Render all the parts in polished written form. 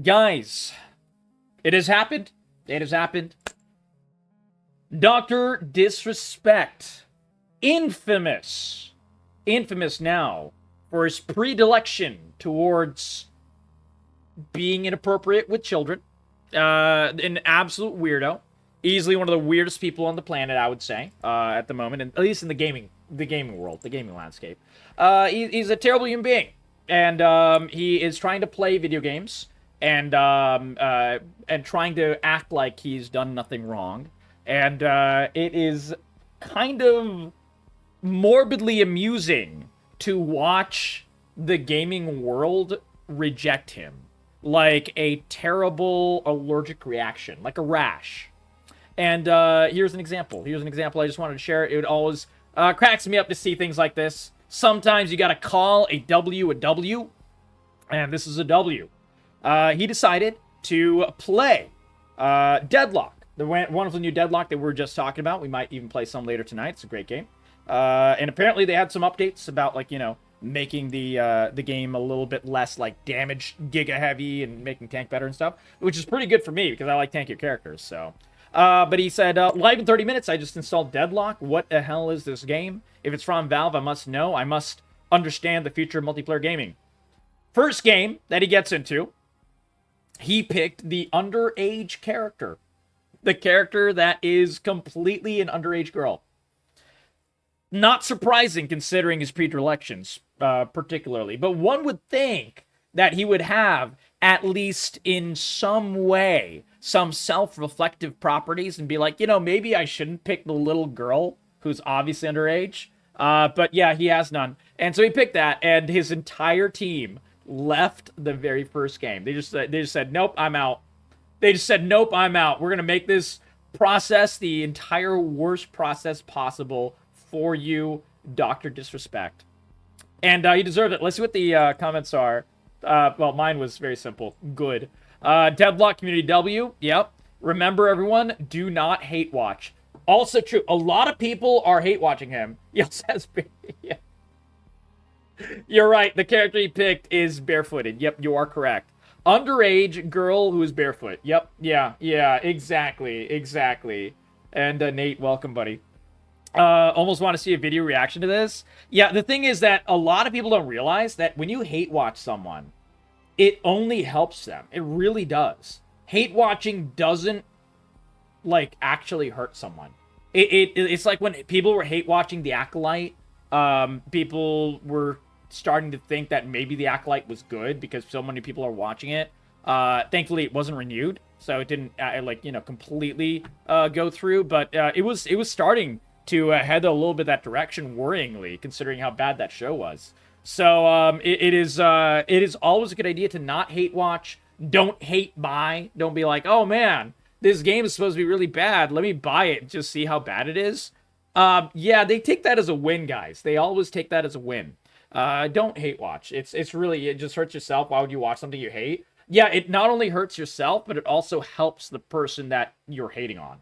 Guys, it has happened. It has happened. Dr. Disrespect. Infamous. Infamous now for his predilection towards being inappropriate with children. An absolute weirdo. Easily one of the weirdest people on the planet, I would say, at the moment, and at least in the gaming world, the gaming landscape. He's a terrible human being, and he is trying to play video games and trying to act like he's done nothing wrong, and it is kind of morbidly amusing to watch the gaming world reject him like a terrible allergic reaction, like a rash. And here's an example. I just wanted to share. It always cracks me up to see things like this. Sometimes you gotta call a W, and this is a W. He decided to play Deadlock, the wonderful new Deadlock that we were just talking about. We might even play some later tonight. It's a great game. And apparently they had some updates about, like, making the game a little bit less, like, damage giga heavy and making tank better and stuff, which is pretty good for me because I like tankier characters, so. But he said, live in 30 minutes, I just installed Deadlock. What the hell is this game? If it's from Valve, I must know. I must understand the future of multiplayer gaming. First game that he gets into, he picked the underage character. The character that is completely an underage girl. Not surprising considering his predilections, particularly. But one would think that he would have, at least in some way, some self-reflective properties and be like, maybe I shouldn't pick the little girl who's obviously underage. But yeah, he has none. And so he picked that, and his entire team left the very first game. They just said, nope, I'm out. They just said, nope, I'm out. We're going to make this process the entire worst process possible for you, Dr. Disrespect. And he deserved it. Let's see what the comments are. Well, mine was very simple. Good. Deadlock Community W. Yep. Remember, everyone, do not hate watch. Also true. A lot of people are hate watching him. Yes, yeah. You're right. The character he picked is barefooted. Yep, you are correct. Underage girl who is barefoot. Yep. Yeah. Exactly. And Nate, welcome, buddy. Almost want to see a video reaction to this. Yeah, the thing is that a lot of people don't realize that when you hate watch someone, it only helps them. It really does. Hate watching doesn't, like, actually hurt someone. It's like when people were hate watching The Acolyte, people were starting to think that maybe The Acolyte was good because so many people are watching it. Thankfully, it wasn't renewed, so it didn't, completely go through, but it was starting to head a little bit that direction, worryingly, considering how bad that show was. So it is always a good idea to not hate watch. Don't hate buy. Don't be like, oh man, this game is supposed to be really bad. Let me buy it and just see how bad it is. Yeah, they take that as a win, guys. They always take that as a win. Don't hate watch. It's really, it just hurts yourself. Why would you watch something you hate? Yeah, it not only hurts yourself, but it also helps the person that you're hating on.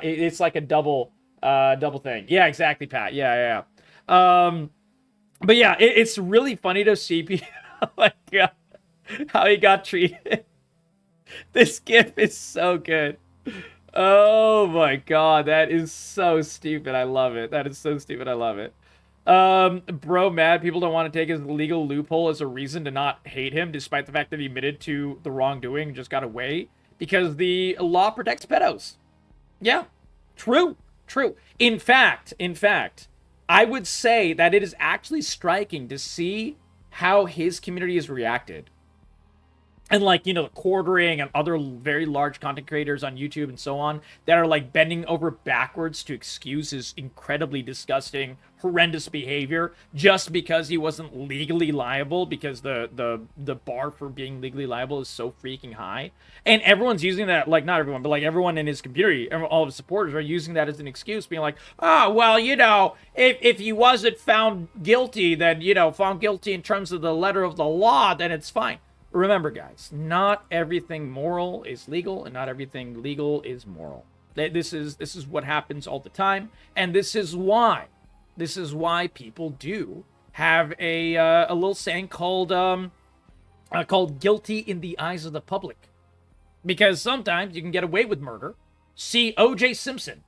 It's like a double thing. Yeah, exactly, Pat. Yeah. But yeah, it's really funny to see people like how he got treated. This gif is so good. Oh my god, that is so stupid. I love it. That is so stupid. I love it. Bro, mad people don't want to take his legal loophole as a reason to not hate him, despite the fact that he admitted to the wrongdoing and just got away, because the law protects pedos. Yeah, true. In fact, I would say that it is actually striking to see how his community has reacted. And, the Quartering and other very large content creators on YouTube and so on that are, bending over backwards to excuse his incredibly disgusting, horrendous behavior just because he wasn't legally liable, because the bar for being legally liable is so freaking high. And everyone's using that, not everyone, but, everyone in his community, all of his supporters are using that as an excuse, being like, oh, well, if he wasn't found guilty, then, found guilty in terms of the letter of the law, then it's fine. Remember, guys, not everything moral is legal, and not everything legal is moral. This is what happens all the time, and this is why people do have a little saying called called Guilty in the Eyes of the Public. Because sometimes you can get away with murder. See O.J. Simpson.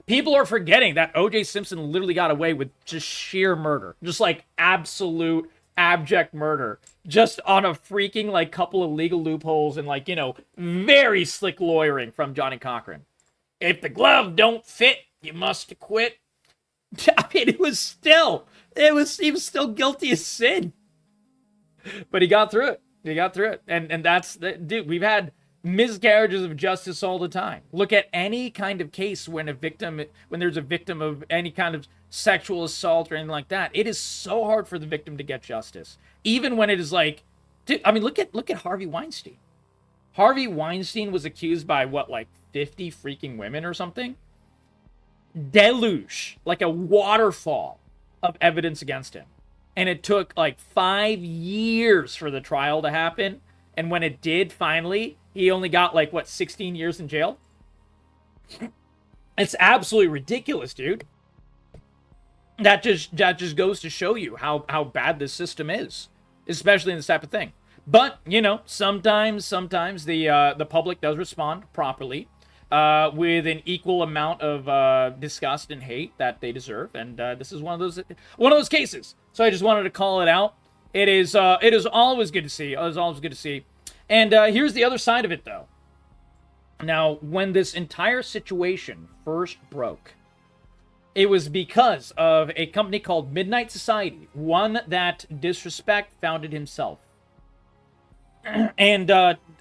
People are forgetting that O.J. Simpson literally got away with just sheer murder. Just like absolute abject murder. Just on a freaking like couple of legal loopholes and like, very slick lawyering from Johnny Cochran. If the glove don't fit, you must quit. I mean, he was still guilty as sin. But he got through it. And that's, dude, we've had miscarriages of justice all the time. Look at any kind of case when there's a victim of any kind of sexual assault or anything like that. It is so hard for the victim to get justice. Even when it is like, dude, I mean, look at Harvey Weinstein. Harvey Weinstein was accused by like 50 freaking women or something? Deluge, like a waterfall of evidence against him. And it took like 5 years for the trial to happen. And when it did, finally, he only got 16 years in jail? It's absolutely ridiculous, dude. That just goes to show you how bad this system is, especially in this type of thing. But, sometimes the public does respond properly with an equal amount of disgust and hate that they deserve. And this is one of those cases. So I just wanted to call it out. It is always good to see. It is always good to see. And here's the other side of it, though. Now, when this entire situation first broke, it was because of a company called Midnight Society, one that Disrespect founded himself. And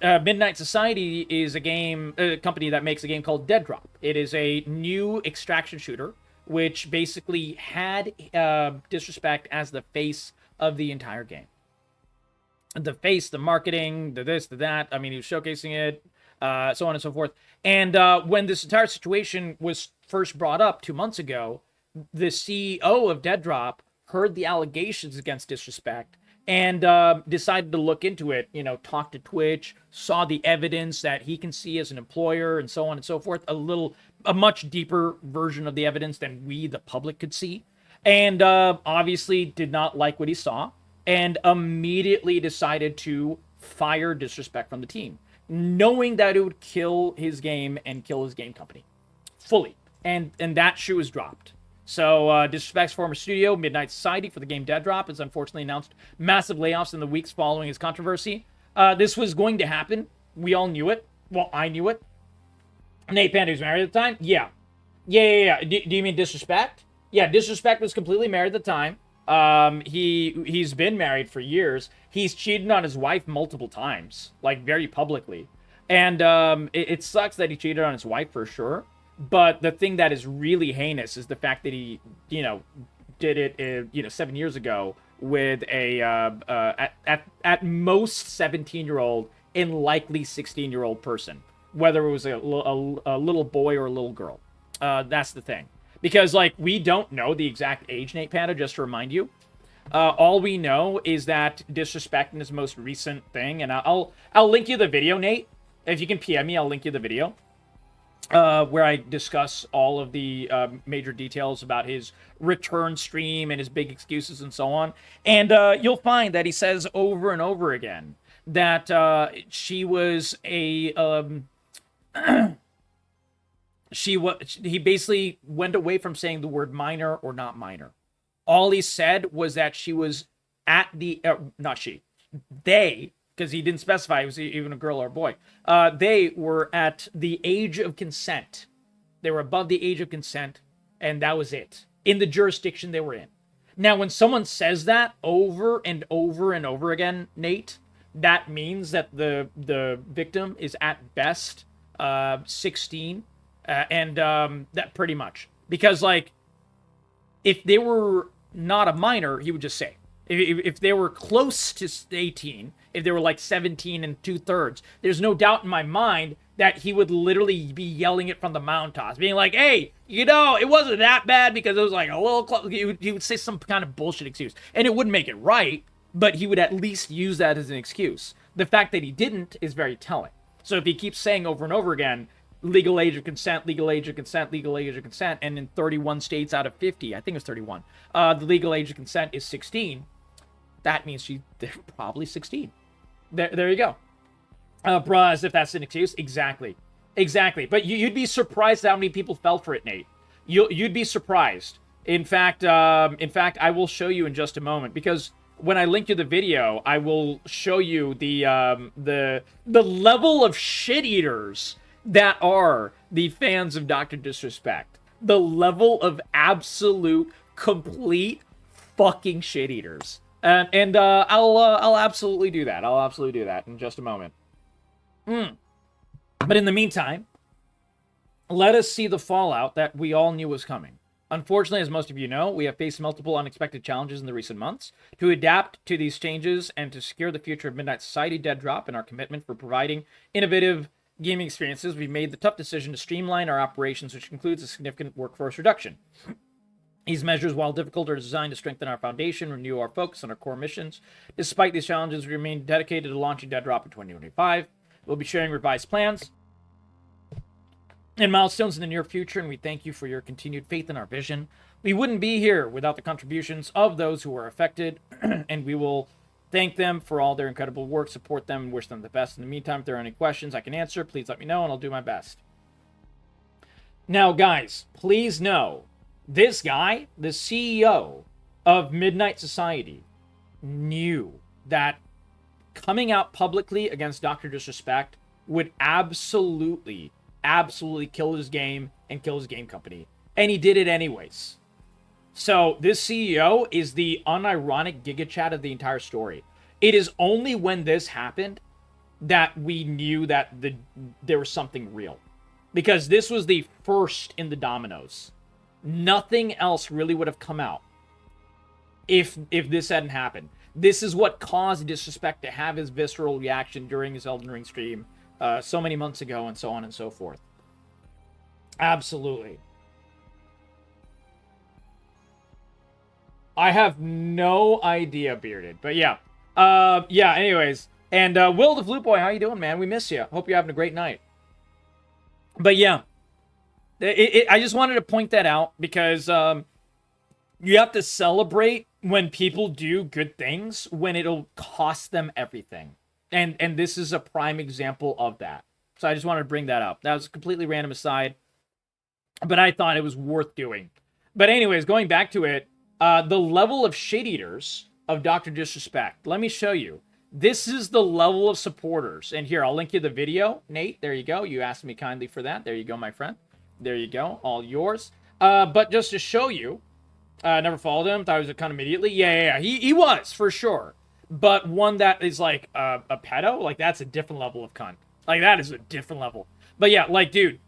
Midnight Society is a company that makes a game called Dead Drop. It is a new extraction shooter, which basically had Disrespect as the face of the entire game. The face, the marketing, the this, the that. I mean, he was showcasing it, so on and so forth. And when this entire situation was first brought up 2 months ago, the CEO of Dead Drop heard the allegations against Disrespect and decided to look into it, talk to Twitch, saw the evidence that he can see as an employer and so on and so forth, a much deeper version of the evidence than we, the public, could see. And obviously did not like what he saw and immediately decided to fire Disrespect from the team, knowing that it would kill his game and kill his game company fully. And that shoe was dropped. So Disrespect's former studio, Midnight Society, for the game Dead Drop, has unfortunately announced massive layoffs in the weeks following his controversy. This was going to happen. We all knew it. Well, I knew it. Nate Panda was married at the time? Yeah. Do you mean Disrespect? Yeah, Disrespect was completely married at the time. He's been married for years. He's cheated on his wife multiple times, very publicly. And it sucks that he cheated on his wife for sure. But the thing that is really heinous is the fact that he, did it, 7 years ago with a at most 17-year-old and likely 16-year-old person, whether it was a little boy or a little girl. That's the thing. Because, we don't know the exact age, Nate Panda, just to remind you. All we know is that Disrespect in his most recent thing, and I'll link you the video, Nate. If you can PM me, I'll link you the video. Where I discuss all of the major details about his return stream and his big excuses and so on. And you'll find that he says over and over again that she was a... he basically went away from saying the word minor or not minor. All he said was that she was at the... not she. They... because he didn't specify it was even a girl or a boy. They were at the age of consent. They were above the age of consent, and that was it. In the jurisdiction they were in. Now, when someone says that over and over and over again, Nate, that means that the victim is at best 16, and that pretty much. Because, if they were not a minor, he would just say. If they were close to 18, if they were 17 and 2/3, there's no doubt in my mind that he would literally be yelling it from the mountaintops, being like, hey, it wasn't that bad because it was a little close. He would say some kind of bullshit excuse. And it wouldn't make it right, but he would at least use that as an excuse. The fact that he didn't is very telling. So if he keeps saying over and over again, legal age of consent, legal age of consent, legal age of consent, and in 31 states out of 50, I think it was 31, the legal age of consent is 16, that means they're probably 16. There you go. Bruh, as if that's an excuse. Exactly. But you'd be surprised how many people fell for it, Nate. You'd be surprised. In fact, I will show you in just a moment, because when I link you the video, I will show you the level of shit eaters that are the fans of Dr. Disrespect. The level of absolute, complete fucking shit eaters. And I'll absolutely do that. I'll absolutely do that in just a moment. But in the meantime, let us see the fallout that we all knew was coming. Unfortunately, as most of you know, we have faced multiple unexpected challenges in the recent months. To adapt to these changes and to secure the future of Midnight Society, Dead Drop, and our commitment for providing innovative gaming experiences, we've made the tough decision to streamline our operations, which includes a significant workforce reduction. These measures, while difficult, are designed to strengthen our foundation, renew our focus on our core missions. Despite these challenges, we remain dedicated to launching Dead Drop in 2025. We'll be sharing revised plans and milestones in the near future, and we thank you for your continued faith in our vision. We wouldn't be here without the contributions of those who were affected, and we will thank them for all their incredible work, support them, and wish them the best. In the meantime, if there are any questions I can answer, please let me know, and I'll do my best. Now, guys, please know, this guy, the CEO of Midnight Society, knew that coming out publicly against Dr. Disrespect would absolutely kill his game and kill his game company. And he did it anyways. So this CEO is the unironic Giga Chad of the entire story. It is only when this happened that we knew that there was something real. Because this was the first in the dominoes. Nothing else really would have come out if this hadn't happened. This is what caused Disrespect to have his visceral reaction during his Elden Ring stream so many months ago, and so on and so forth. Absolutely. I have no idea, Bearded. But yeah. Anyways. And Will the Flute Boy, how you doing, man? We miss you. Hope you're having a great night. But yeah. I just wanted to point that out because you have to celebrate when people do good things when it'll cost them everything. And this is a prime example of that. So I just wanted to bring that up. That was a completely random aside, but I thought it was worth doing. But anyways, going back to it, the level of shit eaters of Dr. Disrespect. Let me show you. This is the level of supporters. And here, I'll link you the video. Nate, there you go. You asked me kindly for that. There you go, my friend. There you go. All yours. But just to show you, never followed him. Thought he was a cunt immediately. Yeah. He was, for sure. But one that is like a pedo, like that's a different level of cunt. Like that is a different level. But yeah, like dude,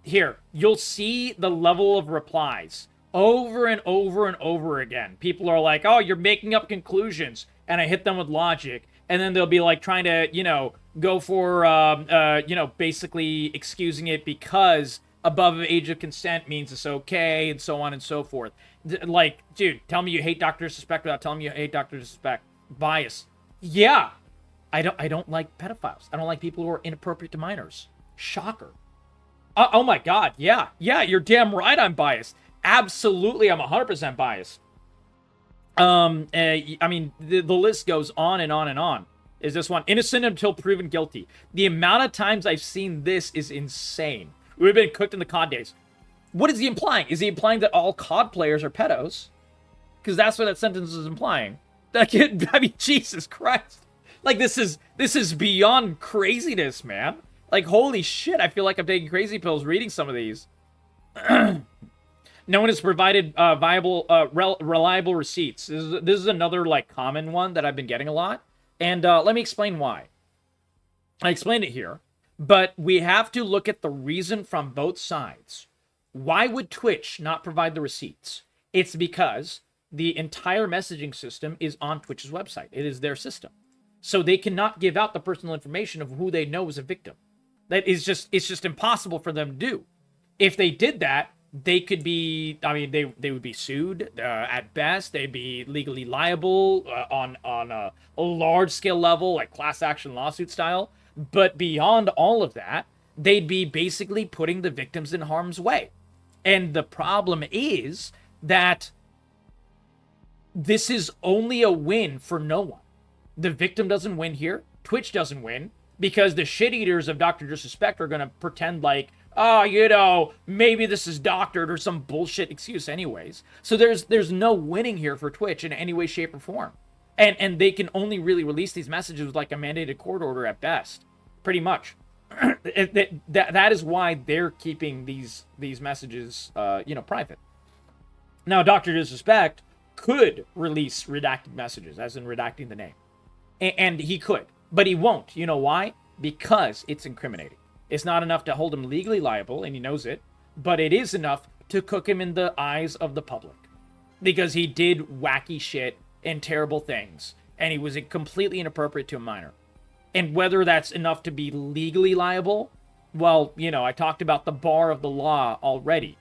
here, you'll see the level of replies over and over and over again. People are like, oh, you're making up conclusions. And I hit them with logic. And then they'll be like trying to, go for, basically excusing it because above age of consent means it's okay and so on and so forth. Like, dude, tell me you hate Dr. Disrespect without telling me you hate Dr. Disrespect. Bias. Yeah. I don't like pedophiles. I don't like people who are inappropriate to minors. Shocker. Oh my god. Yeah, you're damn right I'm biased. Absolutely, I'm 100% biased. I mean, the list goes on and on and on. Is this one innocent until proven guilty? The amount of times I've seen this is insane. We've been cooked in the COD days. What is he implying? Is he implying that all COD players are pedos? Because that's what that sentence is implying. I mean, Jesus Christ. Like, this is beyond craziness, man. Like, holy shit, I feel like I'm taking crazy pills reading some of these. No one has provided reliable receipts. This is another, like, common one that I've been getting a lot. And let me explain why. I explained it here. But we have to look at the reason from both sides. Why would Twitch not provide the receipts? It's because the entire messaging system is on Twitch's website. It is their system. So they cannot give out the personal information of who they know is a victim. It's just impossible for them to do. If they did that, they could be, I mean, they would be sued at best. They'd be legally liable on a large scale level, like class action lawsuit style. But beyond all of that, they'd be basically putting the victims in harm's way. And the problem is that this is only a win for no one. The victim doesn't win here. Twitch doesn't win because the shit eaters of Dr. Disrespect are going to pretend like, oh, you know, maybe this is doctored or some bullshit excuse anyways. So there's no winning here for Twitch in any way, shape, or form. And they can only really release these messages with like a mandated court order at best, pretty much. that is why they're keeping these messages, private. Now, Dr. Disrespect could release redacted messages, as in redacting the name. And he could, but he won't. You know why? Because it's incriminating. It's not enough to hold him legally liable, and he knows it, but it is enough to cook him in the eyes of the public. Because he did wacky shit and terrible things, and he was completely inappropriate to a minor. And whether that's enough to be legally liable, well, I talked about the bar of the law already.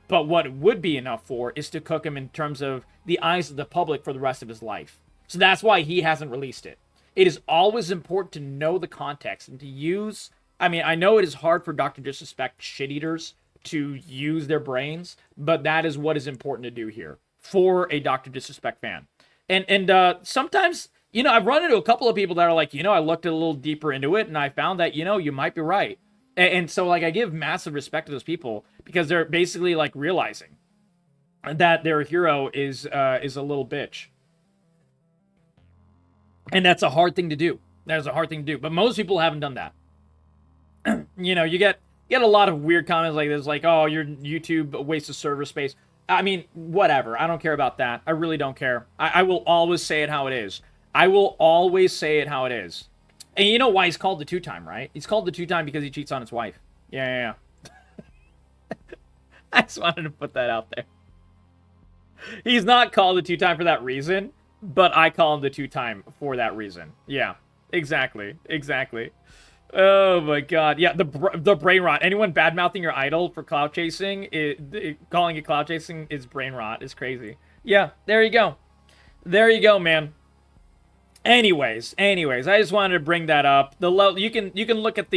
But what it would be enough for is to cook him in terms of the eyes of the public for the rest of his life. So that's why he hasn't released it. It is always important to know the context and to use... I mean, I know it is hard for Dr. Disrespect shit-eaters to use their brains, but that is what is important to do here for a Dr. Disrespect fan. And sometimes, I've run into a couple of people that are like, I looked a little deeper into it, and I found that, you might be right. And so, like, I give massive respect to those people because they're basically, like, realizing that their hero is a little bitch. And that's a hard thing to do. That is a hard thing to do. But most people haven't done that. You get a lot of weird comments like this, like, oh, your YouTube waste of server space. I mean, whatever. I don't care about that. I really don't care. I will always say it how it is. I will always say it how it is. And you know why he's called the two-time, right? He's called the two-time because he cheats on his wife. Yeah. I just wanted to put that out there. He's not called the two-time for that reason, but I call him the two-time for that reason. Yeah, exactly. Oh my god. Yeah, the brain rot. Anyone bad-mouthing your idol for clout chasing, calling it clout chasing is brain rot. It's crazy. Yeah, there you go. There you go, man. Anyways, I just wanted to bring that up. You can look at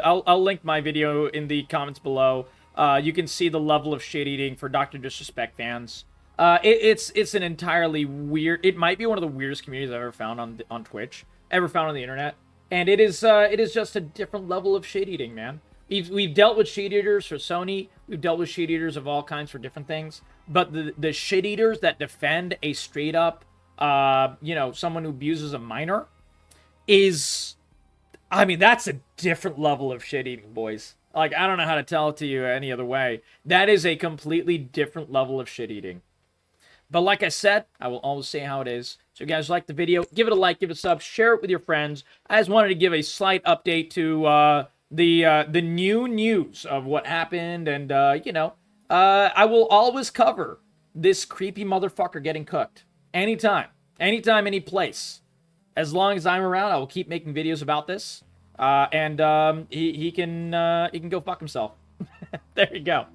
I'll link my video in the comments below. You can see the level of shit eating for Dr. Disrespect fans. It's an entirely weird. It might be one of the weirdest communities I've ever found on Twitch, ever found on the internet, and it is just a different level of shit eating, man. We've dealt with shit eaters for Sony. We've dealt with shit eaters of all kinds for different things, but the shit eaters that defend a straight up someone who abuses a minor that's a different level of shit eating, boys. Like, I don't know how to tell it to you any other way. That is a completely different level of shit eating. But like I said, I will always say how it is. So if you guys like the video, give it a like, give it a sub, share it with your friends. I just wanted to give a slight update to the new news of what happened, and I will always cover this creepy motherfucker getting cooked. Anytime, any place. As long as I'm around, I will keep making videos about this. And he can go fuck himself. There you go.